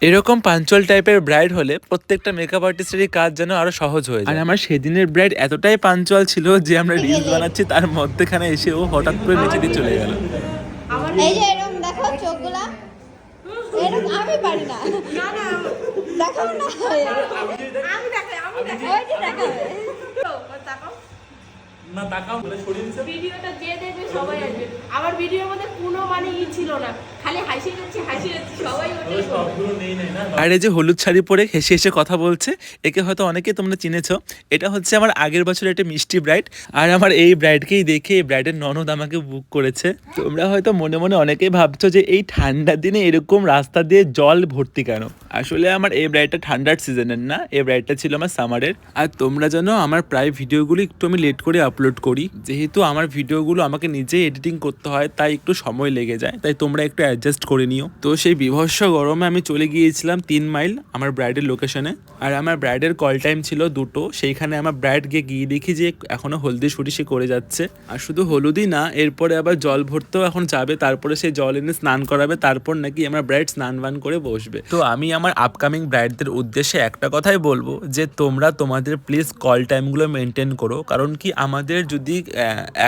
এরকম পাঞ্চুয়াল টাইপের ব্রাইড হলে প্রত্যেকটা মেকআপ আর্টিস্টেরই কাজ যেন আরো সহজ হয়ে যায়। আর আমার সেদিনের ব্রাইড এতটাই পাঞ্চুয়াল ছিল যে আমরা রিলস বানাচ্ছি তার মধ্যেখানে এসে ও হঠাৎ করে নিচে দিয়ে চলে গেল। এই যে এরকম দেখো চোখগুলা, এরকম আমি পারি না। না না দেখাও না, আমি দেখাই, ওই যে দেখাও না তাকাও বলে ছড়িয়ে দিছে। ভিডিওটা যে দেখবে সবাই আসবে। আমার ভিডিওর মধ্যে কোনো মানে ছিল না, খালি হাসি যাচ্ছে সবাই ওটাই সবগুলো নেই না। আর এই যে হলুদ শাড়ি পরে হেসে হেসে কথা বলছে, একে হয়তো অনেকে তোমরা চিনেছো। এটা হচ্ছে আমার আগের বছর একটা মিষ্টি ব্রাইড। আর আমার এই ব্রাইডকেই দেখে এই ব্রাইডের ননদ আমাকে বুক করেছে। তোমরা হয়তো মনে মনে অনেকেই ভাবছো যে এই ঠান্ডার দিনে এরকম রাস্তা দিয়ে জল ভর্তি কেন। আসলে আমার এই ব্রাইডটা ঠান্ডার সিজনের না, এই ব্রাইডটা ছিল আমার সামারের। আর তোমরা জানো আমার প্রায় ভিডিওগুলো একটু আমি লেট করে আপলোড করি, যেহেতু আমার ভিডিওগুলো আমাকে নিজে এডিটিং করতে হয় তাই একটু সময় লেগে যায়, তাই তোমরা একটু অ্যাডজাস্ট করে নিও। তো সেই বিভৎস গরমে আমি চলে গিয়েছিলাম 3 মাইল আমার ব্রাইডের লোকেশনে। আর আমার ব্রাইডের কল টাইম ছিল 2টো। সেইখানে আমার ব্রাইড গিয়ে দেখি যে এখনো হলদি শুটি সে করে যাচ্ছে। আর শুধু হলুদই না, এরপরে আবার জল ভরতেও এখন যাবে, তারপরে সেই জল এনে স্নান করাবে, তারপর নাকি আমার ব্রাইড স্নান বান করে বসবে। তো আমি আমার আপকামিং ব্রাইডদের উদ্দেশ্যে একটা কথাই বলবো যে তোমরা তোমাদের প্লিজ কল টাইমগুলো মেনটেন করো। কারণ কি আমাদের যদি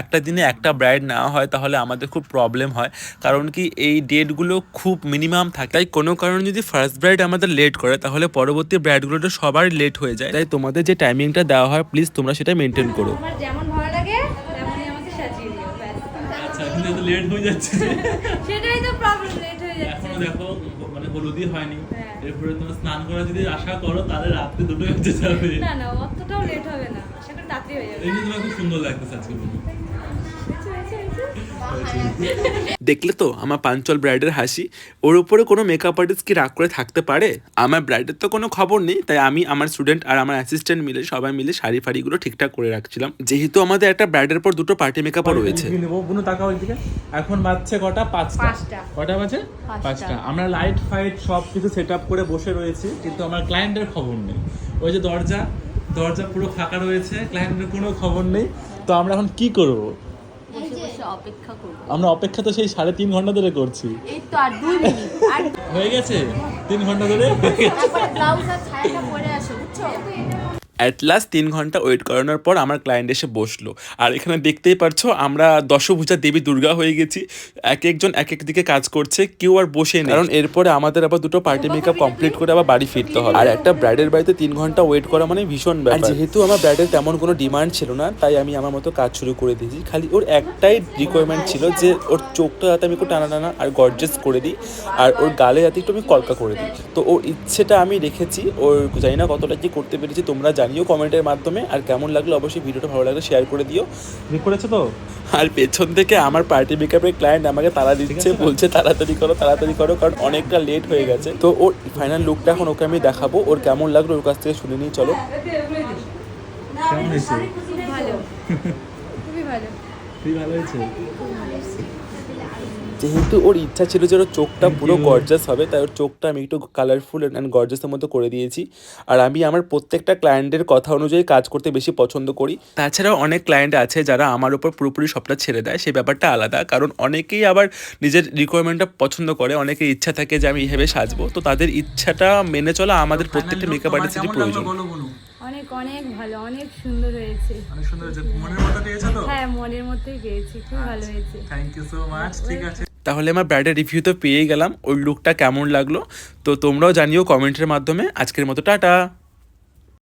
একটা দিনে একটা ব্রাইড নেওয়া হয় তাহলে আমাদের খুব প্রবলেম হয়। কারণ কি এই ডেটগুলো খুব মিনিমাম থাকে, তাই কোনো কারণে যদি ফার্স্ট ব্রাইড আমাদের লেট করে তাহলে পরবর্তী ব্রাইডগুলোটা সবার লেট হয়ে যায়। তাই তোমাদের যে টাইমিংটা দেওয়া হয় প্লিজ তোমরা সেটা মেনটেন করো। আমার যেমন ভালো লাগে তেমনই আমাকে সাজিয়ে দিও। আচ্ছা কিন্তু এত লেট হয়ে যাচ্ছে। সেটাই তো প্রবলেম, লেট হয়ে যাচ্ছে। এখনো দেখো মানে হলুদই হয়নি। এরপরে তোমরা স্নান করা যদি আশা করো তাহলে রাত্রে 2টো বেজে যাবে। না না অতটাও লেট হবে না, আশা করি তাড়াতাড়ি হয়ে যাবে। এই যে তোমার খুব সুন্দর লাগতেছে আজকে বলো। দেখলে তো আমার পাঞ্চল ব্রাইডের হাসি। ওর উপরে কোনো মেকআপ আর্টিস্ট কি রাগ করে থাকতে পারে? আমার ব্রাইডের তো কোনো খবর নেই, তাই আমি আমার স্টুডেন্ট আর আমার অ্যাসিস্ট্যান্ট মিলে সবাই মিলে শাড়ি ফাড়িগুলো ঠিকঠাক করে রাখছিলাম, যেহেতু আমাদের একটা ব্রাইডের পর 2টো পার্টি মেকআপও রয়েছে। বুনু তাকাও ওইদিকে। এখন বাজছে কটা? 5টা। কটা বাজে? 5টা। আমরা লাইট ফাইট সব কিছু সেট আপ করে বসে রয়েছি, কিন্তু আমার ক্লায়েন্টের খবর নেই। ওই যে দরজা পুরো ফাঁকা রয়েছে, ক্লায়েন্টের কোনো খবর নেই। তো আমরা এখন কি করব? অপেক্ষা করব। আমরা অপেক্ষা তো সেই 3.5 ঘন্টা ধরে করছি। এই তো আর 2 মিনিট আর হয়ে গেছে 3 ঘন্টা ধরে। তারপরে ব্লাউজ আর ছায়াটা পরে আসো, বুঝছো? অ্যাট লাস্ট 3 ঘন্টা ওয়েট করানোর পর আমার ক্লায়েন্ট এসে বসলো। আর এখানে দেখতেই পারছো আমরা দশভুজা দেবী দুর্গা হয়ে গেছি। একজন এক এক দিকে কাজ করছে, কেউ আর বসে নেই, কারণ এরপরে আমাদের আবার 2টো পার্টি মেকআপ কমপ্লিট করে আবার বাড়ি ফিরতে হবে। আর একটা ব্রাইডের বাড়িতে 3 ঘন্টা ওয়েট করা মানে ভীষণ ব্যাপার। যেহেতু আমার ব্রাইডের তেমন কোনো ডিমান্ড ছিল না, তাই আমি আমার মতো কাজ শুরু করে দিয়েছি। খালি ওর একটাই রিকোয়ারমেন্ট ছিল যে ওর চোখটা যাতে আমি একটু টানা টানা আর গর্জেস করে দিই, আর ওর গালে যাতে একটু আমি কলকা করে দিই। তো ওর ইচ্ছেটা আমি রেখেছি। ওর জানি না কতটা কি করতে পেরেছি, তোমরা জানিও কমেন্টের মাধ্যমে। আর কেমন লাগলো অবশ্যই ভিডিওটা ভালো লাগলে শেয়ার করে দিও। ঠিক করেছো তো? আর পেছন থেকে আমার পার্টি মেকআপের ক্লায়েন্ট আমাকে তাড়া দিচ্ছে, বলছে তাড়াতাড়ি করো, কারণ অনেকটা লেট হয়ে গেছে। তো ওর ফাইনাল লুকটা এখন ওকে আমি দেখাবো। ওর কেমন লাগলো ওর কাছ থেকে শুনে নিই, চলো। কেমন হয়েছে? ভালো, খুবই ভালো। খুবই ভালো হয়েছে। যেহেতু ওর ইচ্ছা ছিল যে ওর চোখটা পুরো গর্জাস হবে, তাই ওর চোখটা আমি একটু কালারফুল অ্যান্ড গর্জাসের মতো করে দিয়েছি। আর আমি আমার প্রত্যেকটা ক্লায়েন্টের কথা অনুযায়ী কাজ করতে বেশি পছন্দ করি। তাছাড়াও অনেক ক্লায়েন্ট আছে যারা আমার উপর পুরোপুরি সবটা ছেড়ে দেয়, সেই ব্যাপারটা আলাদা। কারণ অনেকেই আবার নিজের রিকোয়ারমেন্টটা পছন্দ করে, অনেকের ইচ্ছা থাকে যে আমি এইভাবে সাজবো। তো তাদের ইচ্ছাটা মেনে চলা আমাদের প্রত্যেকটা মেকআপ আর্টিস্টেরই প্রয়োজন। অনেক অনেক ভালো, অনেক সুন্দর হয়েছে। অনেক সুন্দর হয়েছে। মনের মতো পেয়েছো তো? হ্যাঁ মনের মধ্যেই পেয়েছি, খুব ভালো হয়েছে। Thank you so much. ঠিক আছে, তাহলে আমার ব্রাইডের রিভিউ তো পেয়েই গেলাম, ওর লুকটা কেমন লাগলো তো তোমরাও জানিও কমেন্টের মাধ্যমে। আজকের মতো টাটা।